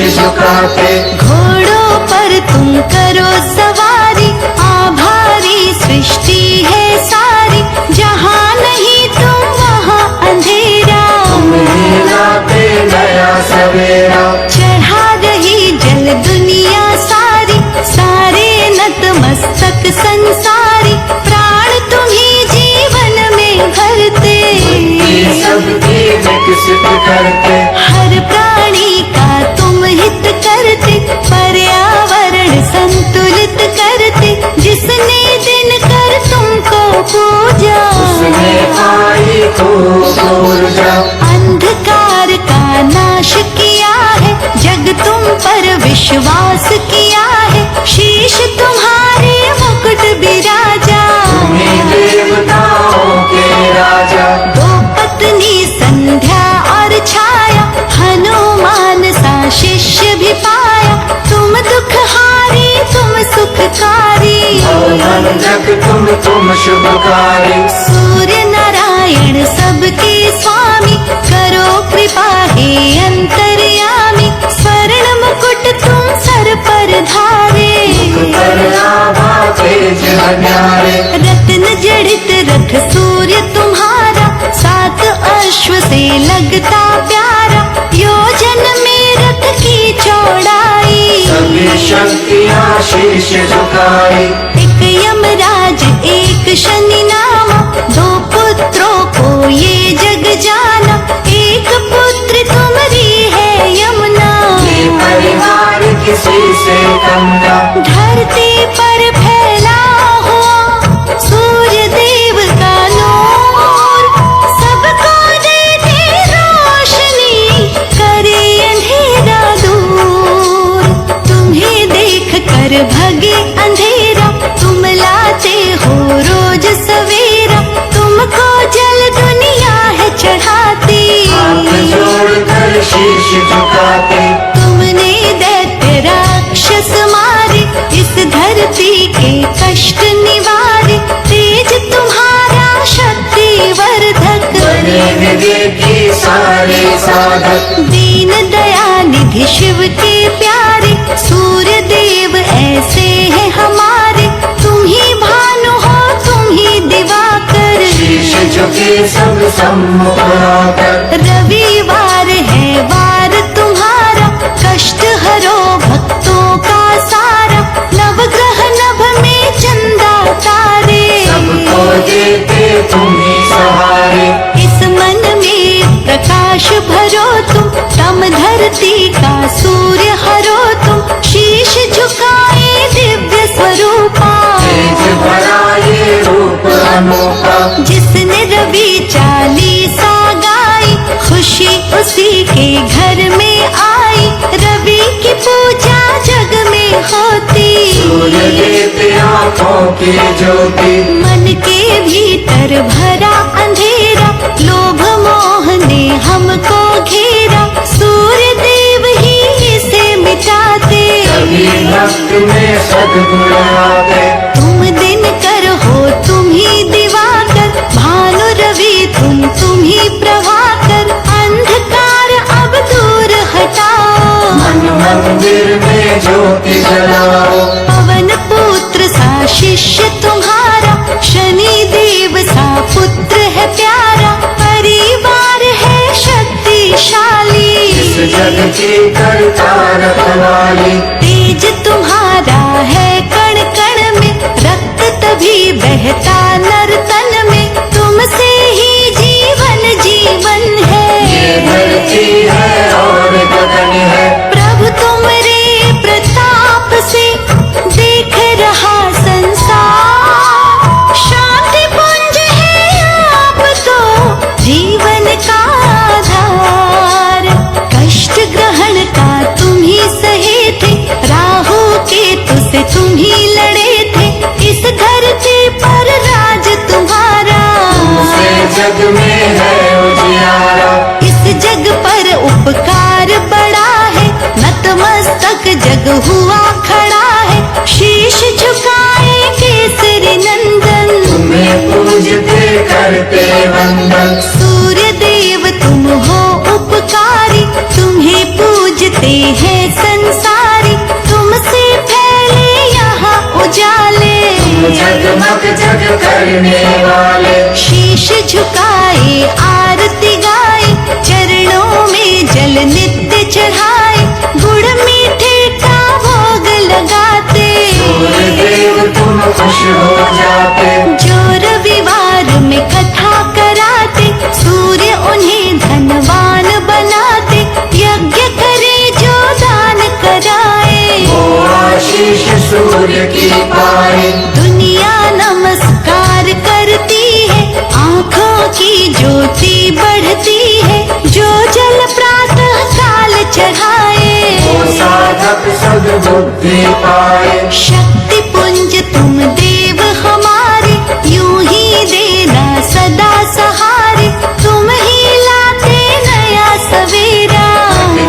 झुकाते। घोड़ों पर तुम करो सवारी, आभारी सृष्टि है सारी, जहाँ नहीं तुम वहाँ अंधेरा। तुम्हें लाते नया सवेरा, चढ़ा रही जल दुनिया सारी, सारे नतमस्तक संसारी, प्राण तुम्ही जीवन में भरते। सबकी विकसित करते, हर प्राणी का तुम हित करते, पर्यावरण संतुलित करते। जिसने दिन कर तुमको पूजा, उसने पाई खूब ऊर्जा। अंधकार का नाश किया है, जग तुम पर विश्वास किया है, शीश तुम्हारे मुकुट बिराजा। तुम्हें देवताओं के राजा, दो पत्नी संध्या और छाया, हनुमान सा शिष्य भी पाया। तुम दुखहारी तुम सुखकारी, भवभंजक तुम शुभकारी। सूर्य नारायण सबके स्वामी, करो कृपा हे अंतर्यामी। स्वर्ण मुकुट तुम सर पर धारे, पर आभा तेज न्यारे। रत्न जड़ित रथ सूर्य तुम्हारा, सात अश्व से लगता प्यारा। योजन में रथ की चौड़ाई, सभी शक्तियाँ शीश झुकाई। एक यमराज एक शनि नामा, दो पुत्रों को ये जग जाना। एक पुत्र तुम्हारी है यमुना, ये परिवार किसी से कम ना। धरती पर फैला हुआ सूर्य देव का नूर, सबको देते रोशनी, करे अंधेरा दूर। तुम्हें देख कर भगे अंधेरा, तुम लाते हो रोज सवेरा। तुमको जल दुनिया है चढ़ाती, हाथ जोड़कर शीश झुकाते। तुमने दैत्य राक्षस मारे, इस धरती के कष्ट निवारे। तेज तुम्हारा शक्ति वर्धक, बने विवेकी सारे साधक। दीन दयानिधि शिव के प्यारे, सूर्य देव ऐसे हैं हमारे। तुम ही भानु हो तुम ही दिवाकर, शीश झुके सब सम्मुख आकर। रविवार है वार तुम्हारा, कष्ट हरो भक्तों का सारा। नवग्रह नभ में चंदा तारे, सबको देते तुम ही सहारे। इस मन में प्रकाश भरो तुम, तम धरती का सूर्य हरो तुम। शीश झुकाए दिव्य स्वरूपा, तेज भरा ये रूप अनोखा। जिसने रवि चालीसा गाई, खुशी उसी के घर में आई। रवि की पूजा जग में होती, सूर्य देते आँखों की ज्योति। मन के भीतर भरा अंधेरा, लोभ मोह ने हमको घेरा। सूर्य देव ही इसे मिटाते, सभी भक्त में सद्गुण आते। तुम दिन कर हो तुम ही दिवाकर, भानु रवि तुम ही प्रभाकर। अंधकार अब दूर हटाओ, मन मंदिर में ज्योति जलाओ। पवन पुत्र सा शिष्य तुम्हारा, शनि देव सा पुत्र है प्यारा। परिवार है शक्तिशाली, इस जग की करता रखवाली। तेज तुम्हारा है कण कण में, रक्त तभी बहता नर तन में। तुमसे ही जीवन जीवन है, ये धरती है और गगन है। प्रभु तुमरे प्रताप से देख रहा संसार। शांति पुंज है आप तो जीवन का आधार। कष्ट ग्रहण का तुम ही सहे थे, करने वाले। शीश झुकाए आरती गाए, चरणों में जल नित्य चढ़ाए, गुड़ मीठे का भोग लगाते। सूर्यदेव तुम खुश हो जाते। जो रविवार में कथा कराते, सूर्य उन्हें धनवान बनाते। यज्ञ करे जो दान कराए, वो आशीष सूर्य की पाए। दुनिया नमस्कार करती है, आँखों की ज्योति बढ़ती है। जो जल प्रातः काल चढ़ाए, वो साधक सद्बुद्धि पाए। शक्ति पुंज तुम देव हमारे, यूं ही देना सदा सहारे। तुम ही लाते नया सवेरा,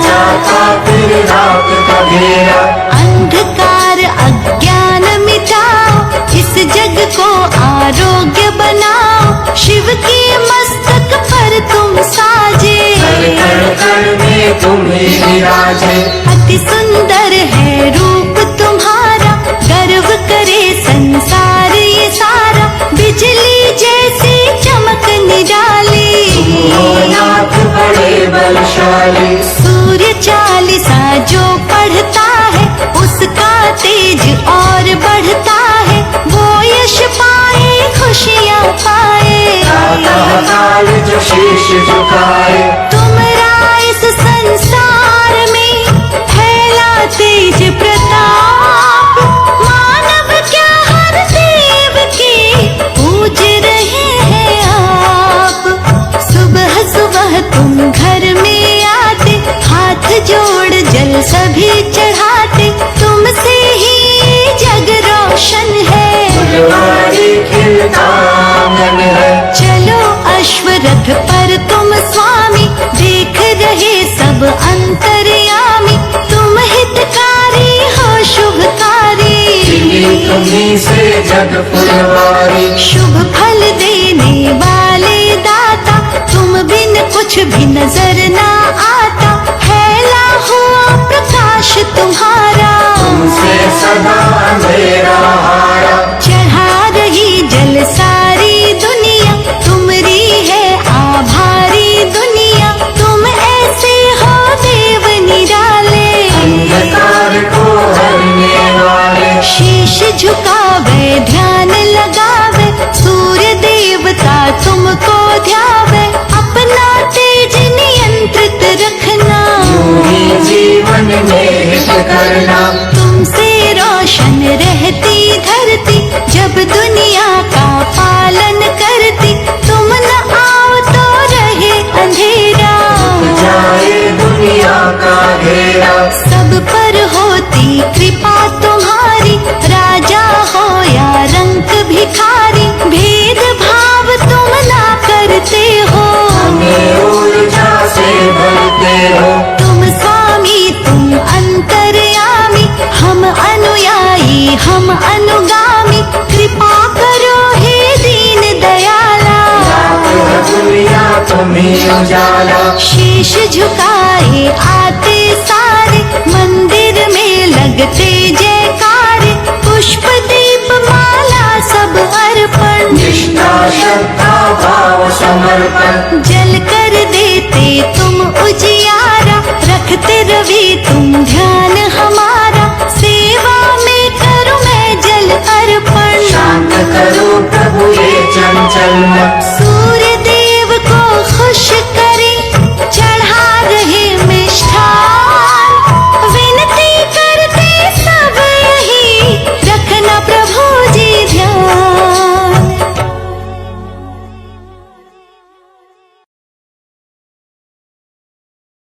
जाता फिर रात का घेरा। अंधकार अज्ञान मिटाओ, इस जग को आरोग्य बनाओ। शिव के मस्तक पर तुम साजे, कर में तुम ही विराजे। अति सुंदर है रूप तुम्हारा, गर्व करे संसार ये सारा। बिजली जैसी चमक निराली, हो नाथ बड़े बलशाली। सूर्य चालीसा जो पढ़ता है, उसका तेज और बढ़ता है। वो यश पाए खुशियाँ पाए, काल जो शीश झुकाए। तुमरा इस संसार में फैला तेज प्रताप। मानव क्या हर देव के पूज रहे हैं आप। सुबह सुबह तुम घर में आते, हाथ जोड़ जल सभी चढ़ाते। तुमसे ही जग रोशन है, फुलवारी खिलता आंगन है। चलो अश्वरथ पर तुम स्वामी, देख रहे सब अंतर्यामी। तुम हितकारी हो शुभकारी, तुम्हीं से जग फुलवारी। शुभ फल देने वाले दाता। तुम बिन कुछ भी नजर ना आता, फैला हुआ प्रकाश तुम्हारा। तुमसे सदा अंधेरा हारा। चढ़ा रही जल सारी दुनिया, तुमरी है आभारी दुनिया। तुम ऐसे हो देव निराले, अंधकार को हरने वाले। शीश झुकावे ध्यान लगावे, सूर्य देवता तुमको ध्यावे। अपना तेज नियंत्रित रखना, ही जीवन में हित करना। तुमसे रोशन रहती धरती, जब दुनिया का पालन करती। तुम न आओ तो रहे अंधेरा, जाए दुनिया का घेरा। सब पर होती कृपा तुम्हारी। राजा हो या रंक भिखारी, भेद भाव तुम ना करते हो। हमें ऊर्जा से भरते हो। तुम स्वामी तुम अंतर्यामी, हम अनुयायी हम अनुगामी। कृपा करो हे दीन दयाला, दुनिया तुम्हीं उजाला। शीश झुकाए आते सारे, मंदिर में लगते जयकारे। पुष्प दीप माला सब अर्पण, निष्ठा श्रद्धा भाव समर्पण। जल कर देते तुम उजियारा। रखते रवि तुम ध्यान